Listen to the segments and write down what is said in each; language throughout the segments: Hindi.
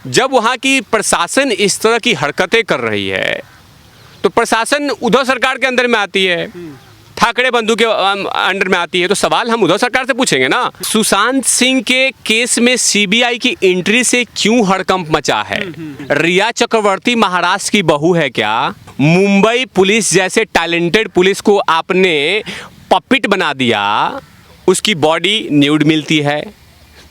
जब वहाँ की प्रशासन इस तरह की हरकतें कर रही है तो प्रशासन उद्धव सरकार के अंदर में आती है, ठाकरे बंधु के अंडर में आती है। तो सवाल हम उद्धव सरकार से पूछेंगे ना, सुशांत सिंह के केस में सीबीआई की एंट्री से क्यों हड़कंप मचा है? रिया चक्रवर्ती महाराष्ट्र की बहू है क्या? मुंबई पुलिस जैसे टैलेंटेड पुलिस को आपने पपिट बना दिया, उसकी बॉडी न्यूड मिलती है,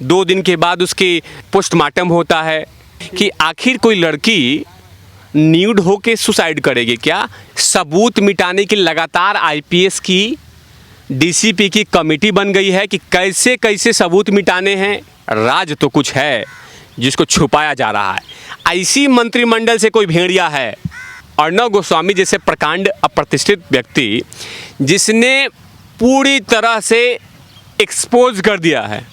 2 दिन के बाद उसकी पोस्टमार्टम होता है कि आखिर कोई लड़की न्यूड होके सुसाइड करेगी क्या? सबूत मिटाने की लगातार आईपीएस की डीसीपी की कमेटी बन गई है कि कैसे कैसे सबूत मिटाने हैं। राज तो कुछ है जिसको छुपाया जा रहा है। ऐसी मंत्रिमंडल से कोई भेड़िया है, अर्णव गोस्वामी जैसे प्रकांड अप्रतिष्ठित व्यक्ति जिसने पूरी तरह से एक्सपोज कर दिया है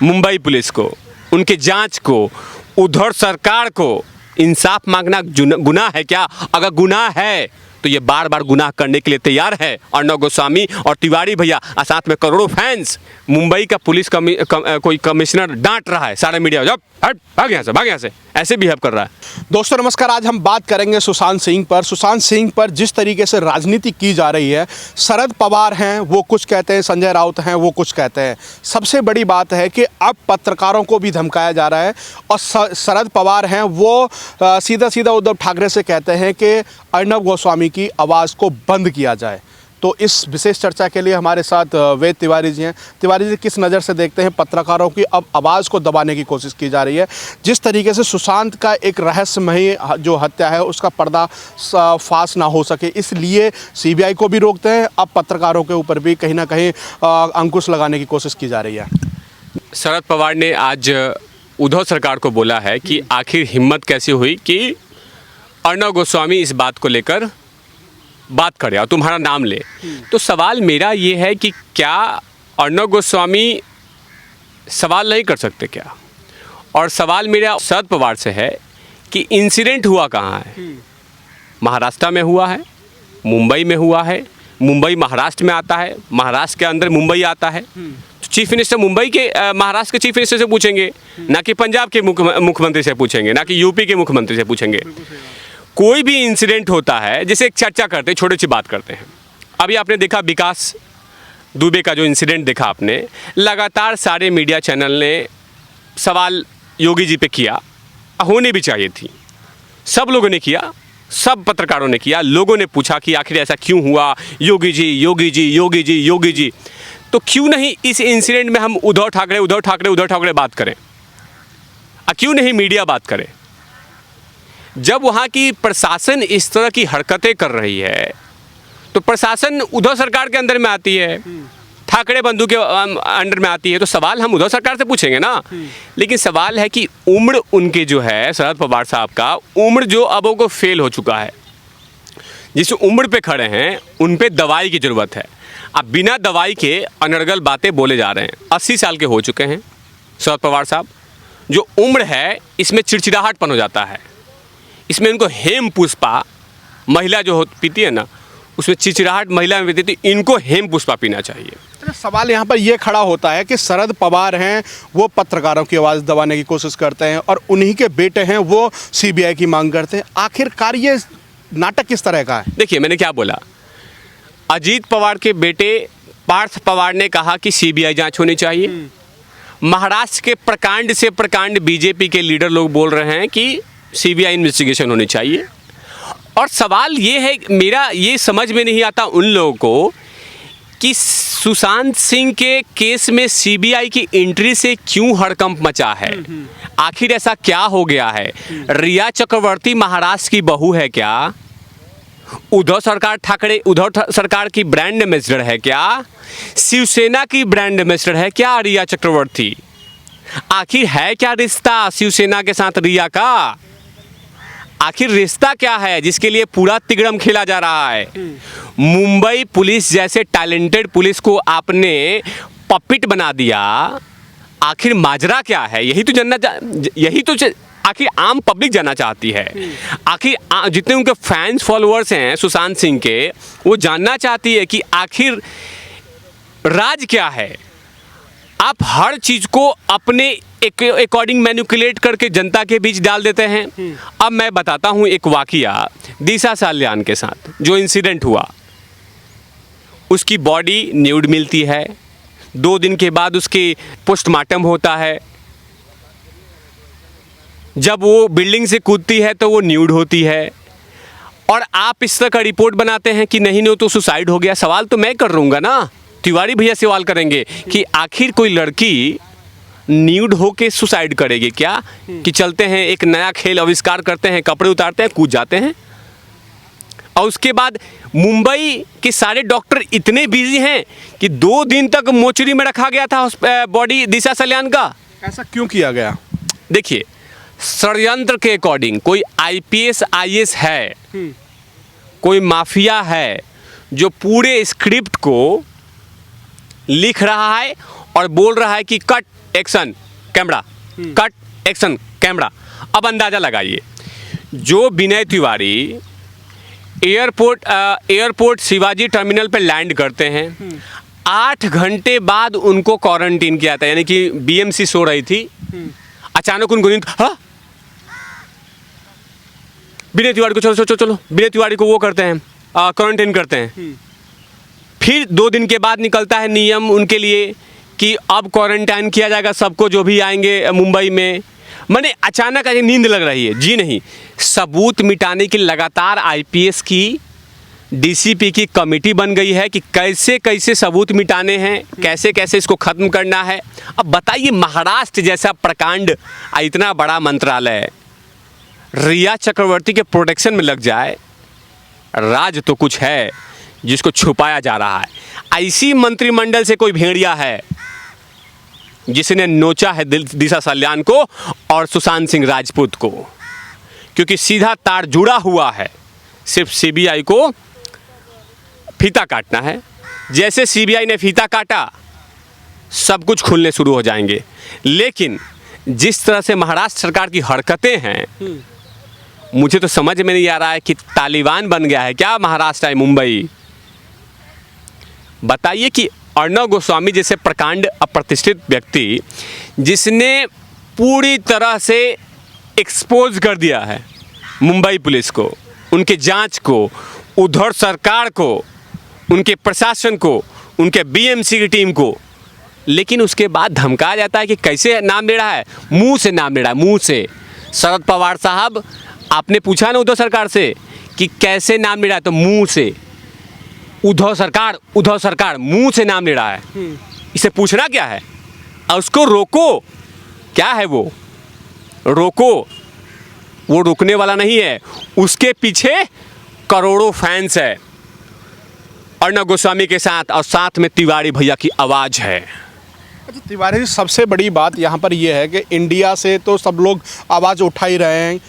मुंबई पुलिस को, उनके जांच को, उद्धव सरकार को। इंसाफ मांगना गुनाह है क्या? अगर गुनाह है तो ये बार बार गुनाह करने के लिए तैयार है अर्णव गोस्वामी और तिवारी भैया, और साथ में करोड़ों फैंस। मुंबई का पुलिस कोई कमिश्नर डांट रहा है सारे मीडिया, जब हट भाग यहाँ से, ऐसे बिहेव कर रहा है। दोस्तों नमस्कार, आज हम बात करेंगे सुशांत सिंह पर जिस तरीके से राजनीति की जा रही है। शरद पवार हैं वो कुछ कहते हैं, संजय राउत हैं वो कुछ कहते हैं। सबसे बड़ी बात है कि अब पत्रकारों को भी धमकाया जा रहा है और शरद पवार हैं वो सीधा सीधा उद्धव ठाकरे से कहते हैं कि अर्णव गोस्वामी की आवाज़ को बंद किया जाए। तो इस विशेष चर्चा के लिए हमारे साथ वेद तिवारी जी हैं। तिवारी जी, किस नज़र से देखते हैं पत्रकारों की अब आवाज़ को दबाने की कोशिश की जा रही है? जिस तरीके से सुशांत का एक रहस्यमयी जो हत्या है उसका पर्दा फाश ना हो सके, इसलिए सीबीआई को भी रोकते हैं, अब पत्रकारों के ऊपर भी कहीं ना कहीं अंकुश लगाने की कोशिश की जा रही है। शरद पवार ने आज उद्धव सरकार को बोला है कि आखिर हिम्मत कैसे हुई कि अर्णव गोस्वामी इस बात को लेकर बात करे और तुम्हारा नाम ले। तो सवाल मेरा ये है कि क्या अर्णव गोस्वामी सवाल नहीं कर सकते क्या? और सवाल मेरा शरद पवार से है कि इंसिडेंट हुआ कहाँ है? महाराष्ट्र में हुआ है, मुंबई में हुआ है। मुंबई महाराष्ट्र में आता है, महाराष्ट्र के अंदर मुंबई आता है। तो चीफ मिनिस्टर मुंबई के महाराष्ट्र के चीफ मिनिस्टर से पूछेंगे, ना कि पंजाब के मुख्यमंत्री से पूछेंगे, ना कि यूपी के मुख्यमंत्री से पूछेंगे। कोई भी इंसिडेंट होता है जैसे एक चर्चा करते हैं, छोटी सी बात करते हैं। अभी आपने देखा विकास दुबे का जो इंसिडेंट देखा आपने, लगातार सारे मीडिया चैनल ने सवाल योगी जी पे किया, होनी भी चाहिए थी। सब लोगों ने किया, सब पत्रकारों ने किया, लोगों ने पूछा कि आखिर ऐसा क्यों हुआ? योगी जी योगी जी योगी जी योगी जी। तो क्यों नहीं इस इंसिडेंट में हम उद्धव ठाकरे बात करें? क्यों नहीं मीडिया बात करे? जब वहाँ की प्रशासन इस तरह की हरकतें कर रही है तो प्रशासन उद्धव सरकार के अंदर में आती है, ठाकरे बंधु के अंडर में आती है। तो सवाल हम उद्धव सरकार से पूछेंगे ना, लेकिन सवाल है कि उम्र उनके जो है शरद पवार साहब का उम्र जो अब वो फेल हो चुका है, जिस उम्र पे खड़े हैं उन पे दवाई की ज़रूरत है। अब बिना दवाई के अनर्गल बातें बोले जा रहे हैं। 80 साल के हो चुके हैं शरद पवार साहब। जो उम्र है इसमें चिड़चिड़ाहटपन हो जाता है, इसमें उनको हेम पुष्पा महिला जो पीती है ना, उसमें चिड़चिड़ाहट महिला में पीती थी, इनको हेम पुष्पा पीना चाहिए। सवाल यहाँ पर यह खड़ा होता है कि शरद पवार हैं वो पत्रकारों की आवाज़ दबाने की कोशिश करते हैं और उन्हीं के बेटे हैं वो सीबीआई की मांग करते हैं। आखिरकार ये नाटक किस तरह का है? देखिए, मैंने क्या बोला, अजीत पवार के बेटे पार्थ पवार ने कहा कि सीबीआई जांच होनी चाहिए। महाराष्ट्र के प्रकांड से प्रकांड बीजेपी के लीडर लोग बोल रहे हैं कि सीबीआई इन्वेस्टिगेशन होनी चाहिए। और सवाल ये है, मेरा ये समझ में नहीं आता उन लोगों को कि सुशांत सिंह के केस में सीबीआई की एंट्री से क्यों हड़कंप मचा है? आखिर ऐसा क्या हो गया है? रिया चक्रवर्ती महाराष्ट्र की बहू है क्या? उद्धव सरकार की ब्रांड एम्बेसडर है क्या? शिवसेना की ब्रांड एम्बेसडर है क्या रिया चक्रवर्ती? आखिर है क्या रिश्ता शिवसेना के साथ रिया का? आखिर रिश्ता क्या है जिसके लिए पूरा तिगड़म खेला जा रहा है? मुंबई पुलिस जैसे टैलेंटेड पुलिस को आपने पपिट बना दिया, आखिर माजरा क्या है? यही तो आखिर आम पब्लिक जानना चाहती है। आखिर जितने उनके फैंस फॉलोअर्स हैं सुशांत सिंह के, वो जानना चाहती है कि आखिर राज क्या है, आप हर चीज को अपने अकॉर्डिंग मैनिपुलेट करके जनता के बीच डाल देते हैं। अब मैं बताता हूं एक वाकया दिशा साल्यान के साथ जो इंसिडेंट हुआ। उसकी बॉडी न्यूड मिलती है, 2 दिन के बाद उसके पोस्टमार्टम होता है। जब वो बिल्डिंग से कूदती है तो वो न्यूड होती है, और आप इस तरह का रिपोर्ट बनाते हैं कि नहीं नहीं तो सुसाइड हो गया। सवाल तो मैं कर रहूँगा ना, तिवारी भैया सवाल करेंगे कि आखिर कोई लड़की न्यूड होके सुसाइड करेगी क्या? कि चलते हैं एक नया खेल आविष्कार करते हैं, कपड़े उतारते हैं, कूद जाते हैं। और उसके बाद मुंबई के सारे डॉक्टर इतने बिजी हैं कि 2 दिन तक मोचरी में रखा गया था बॉडी दिशा साल्यान का। ऐसा क्यों किया गया? देखिए, षड्यंत्र के अकॉर्डिंग कोई आईपीएस आईएएस है, कोई माफिया है जो पूरे स्क्रिप्ट को लिख रहा है और बोल रहा है कि cut action camera, cut action camera. अब अंदाजा लगाइए, जो विनय तिवारी एयरपोर्ट शिवाजी टर्मिनल पे लैंड करते हैं, 8 घंटे बाद उनको क्वारंटीन किया था, यानी कि बीएमसी सो रही थी, अचानक उनको नींद, हाँ विनय तिवारी को चलो चलो चलो, विनय तिवारी को वो करते हैं, क्वारंटीन करते हैं। फिर 2 दिन के बाद निकलता है नियम उनके लिए कि अब क्वारंटाइन किया जाएगा सबको जो भी आएंगे मुंबई में। मैंने अचानक नींद लग रही है जी नहीं, सबूत मिटाने की लगातार आईपीएस की डीसीपी की कमेटी बन गई है कि कैसे कैसे सबूत मिटाने हैं, कैसे कैसे इसको ख़त्म करना है। अब बताइए, महाराष्ट्र जैसा प्रकांड इतना बड़ा मंत्रालय रिया चक्रवर्ती के प्रोटेक्शन में लग जाए, राज तो कुछ है जिसको छुपाया जा रहा है। ऐसी मंत्रिमंडल से कोई भेड़िया है जिसने नोचा है दिशा साल्यान को और सुशांत सिंह राजपूत को, क्योंकि सीधा तार जुड़ा हुआ है, सिर्फ सीबीआई को फीता काटना है। जैसे सीबीआई ने फीता काटा सब कुछ खुलने शुरू हो जाएंगे। लेकिन जिस तरह से महाराष्ट्र सरकार की हरकतें हैं, मुझे तो समझ में नहीं आ रहा है कि तालिबान बन गया है क्या महाराष्ट्र है मुंबई। बताइए कि अर्णव गोस्वामी जैसे प्रकांड अप्रतिष्ठित व्यक्ति जिसने पूरी तरह से एक्सपोज कर दिया है मुंबई पुलिस को, उनके जांच को, उधर सरकार को, उनके प्रशासन को, उनके बीएमसी की टीम को, लेकिन उसके बाद धमकाया जाता है कि कैसे नाम ले रहा है, मुंह से नाम ले रहा है, मुंह से। शरद पवार साहब, आपने पूछा ना उद्धव सरकार से कि कैसे नाम ले रहा है, तो मुंह से। उद्धव सरकार मुंह से नाम ले रहा है, इसे पूछना क्या है? और उसको रोको, क्या है वो? रोको, वो रुकने वाला नहीं है, उसके पीछे करोड़ों फैंस है अर्णव गोस्वामी के साथ, और साथ में तिवारी भैया की आवाज है। अच्छा तिवारी जी, सबसे बड़ी बात यहाँ पर यह है कि इंडिया से तो सब लोग आवाज़ उठा ही रहे हैं,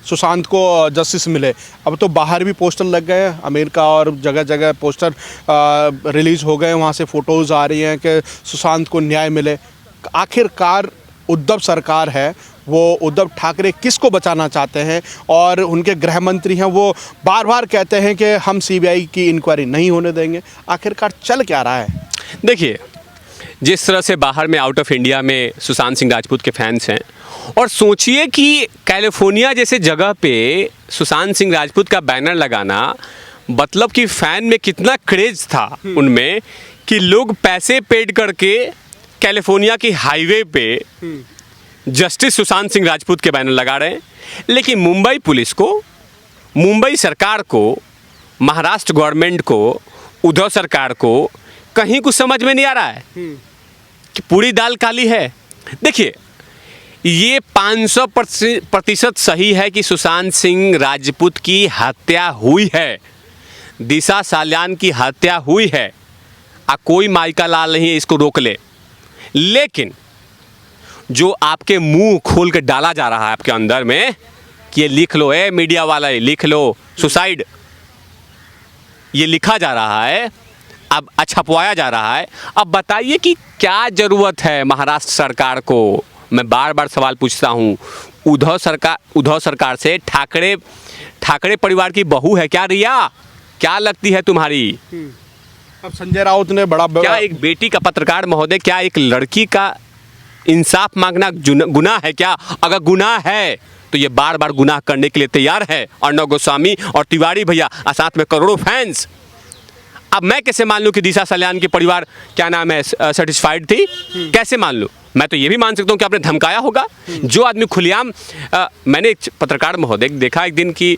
सुशांत को जस्टिस मिले। अब तो बाहर भी पोस्टर लग गए, अमेरिका और जगह जगह पोस्टर रिलीज़ हो गए, वहाँ से फ़ोटोज़ आ रही हैं कि सुशांत को न्याय मिले। आखिरकार उद्धव सरकार है, वो उद्धव ठाकरे किसको बचाना चाहते हैं? और उनके गृह मंत्री हैं, वो बार बार कहते हैं कि हम सीबीआई की इंक्वायरी नहीं होने देंगे। आखिरकार चल क्या रहा है? देखिए, जिस तरह से बाहर में आउट ऑफ इंडिया में सुशांत सिंह राजपूत के फैंस हैं, और सोचिए कि कैलिफोर्निया जैसे जगह पे सुशांत सिंह राजपूत का बैनर लगाना, मतलब कि फ़ैन में कितना क्रेज था उनमें कि लोग पैसे पेड करके कैलिफोर्निया की हाईवे पे जस्टिस सुशांत सिंह राजपूत के बैनर लगा रहे हैं। लेकिन मुंबई पुलिस को, मुंबई सरकार को, महाराष्ट्र गवर्नमेंट को, उद्धव सरकार को कहीं कुछ समझ में नहीं आ रहा है कि पूरी दाल काली है। देखिए, ये 500% सही है कि सुशांत सिंह राजपूत की हत्या हुई है, दिशा साल्यान की हत्या हुई है, कोई माइका लाल नहीं है इसको रोक ले। लेकिन जो आपके मुंह खोल के डाला जा रहा है आपके अंदर में कि ये लिख लो, मीडिया वाला लिख लो सुसाइड, ये लिखा जा रहा है, अब छपवाया जा रहा है। अब बताइए कि क्या ज़रूरत है महाराष्ट्र सरकार को? मैं बार बार सवाल पूछता हूँ, उद्धव सरकार से ठाकरे परिवार की बहू है क्या रिया? क्या लगती है तुम्हारी? अब संजय राउत ने बड़ा क्या एक बेटी का पत्रकार महोदय, क्या एक लड़की का इंसाफ मांगना गुनाह है क्या? अगर गुनाह है तो ये बार बार गुनाह करने के लिए तैयार है अर्णव गोस्वामी और तिवारी भैया और साथ में करोड़ों फैंस। अब मैं कैसे मान लूं कि दिशा सल्यान के परिवार क्या नाम है सेटिस्फाइड थी? कैसे मान लूं? मैं तो ये भी मान सकता हूं कि आपने धमकाया होगा। जो आदमी खुलेआम मैंने एक पत्रकार महोदय देखा एक दिन की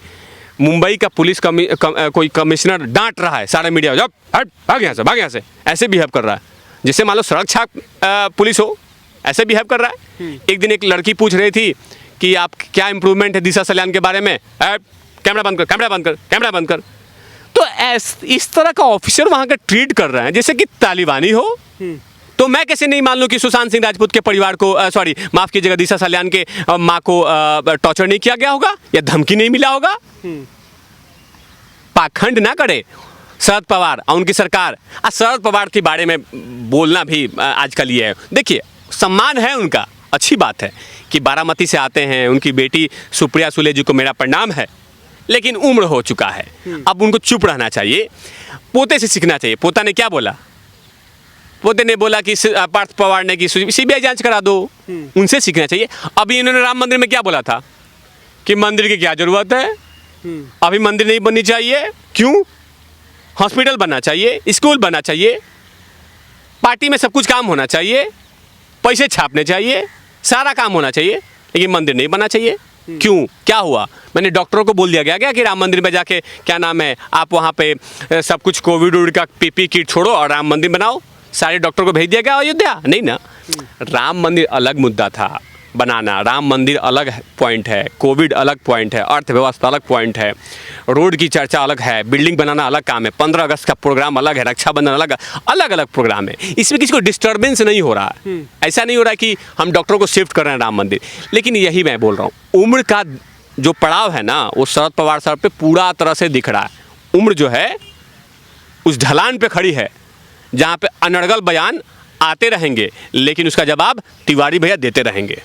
मुंबई का पुलिस कोई कमिश्नर डांट रहा है सारे मीडिया, जब हट भाग यहाँ से, भाग यहाँ से, ऐसे बिहेव कर रहा है जिससे मान लो सड़क छाप पुलिस हो, ऐसे बिहेव कर रहा है। एक दिन एक लड़की पूछ रही थी कि आप क्या इंप्रूवमेंट है दिशा सल्यान के बारे में, कैमरा बंद कर, कैमरा बंद कर, कैमरा बंद कर। तो इस तरह का ऑफिसर वहाँ का ट्रीट कर रहे हैं जैसे कि तालिबानी हो। तो मैं कैसे नहीं मान लूं कि सुशांत सिंह राजपूत के परिवार को माफ कीजिएगा, दिशा सल्यान के माँ को टॉर्चर नहीं किया गया होगा या धमकी नहीं मिला होगा? पाखंड ना करे शरद पवार और उनकी सरकार। शरद पवार के बारे में बोलना भी आजकल ये है, देखिए सम्मान है उनका, अच्छी बात है कि बारामती से आते हैं, उनकी बेटी सुप्रिया सुले जी को मेरा प्रणाम है, लेकिन उम्र हो चुका है, अब उनको चुप रहना चाहिए, पोते से सीखना चाहिए। पोता ने क्या बोला? पोते ने बोला कि पार्थ पवार ने कि सीबीआई जांच करा दो, उनसे सीखना चाहिए। अभी इन्होंने राम मंदिर में क्या बोला था कि मंदिर की क्या जरूरत है, अभी मंदिर नहीं बननी चाहिए, क्यों? हॉस्पिटल बनना चाहिए, स्कूल बनना चाहिए, पार्टी में सब कुछ काम होना चाहिए, पैसे छापने चाहिए, सारा काम होना चाहिए, लेकिन मंदिर नहीं बनना चाहिए। क्यों? क्या हुआ? मैंने डॉक्टरों को बोल दिया गया क्या कि राम मंदिर में जाके क्या नाम है आप वहाँ पे सब कुछ कोविड का पीपी किट छोड़ो और राम मंदिर बनाओ? सारे डॉक्टर को भेज दिया गया अयोध्या? नहीं ना। राम मंदिर अलग मुद्दा था बनाना, राम मंदिर अलग पॉइंट है, कोविड अलग पॉइंट है, अर्थव्यवस्था अलग पॉइंट है, रोड की चर्चा अलग है, बिल्डिंग बनाना अलग काम है, 15 अगस्त का प्रोग्राम अलग है, रक्षाबंधन अलग, अलग अलग प्रोग्राम है। इसमें किसी को डिस्टर्बेंस नहीं हो रहा है, ऐसा नहीं हो रहा है कि हम डॉक्टरों को शिफ्ट कर रहे हैं राम मंदिर। लेकिन यही मैं बोल रहा हूँ, उम्र का जो पड़ाव है ना वो शरद पवार साहब पे पूरा तरह से दिख रहा है। उम्र जो है उस ढलान पे खड़ी है जहाँ पे अनर्गल बयान आते रहेंगे, लेकिन उसका जवाब तिवारी भैया देते रहेंगे।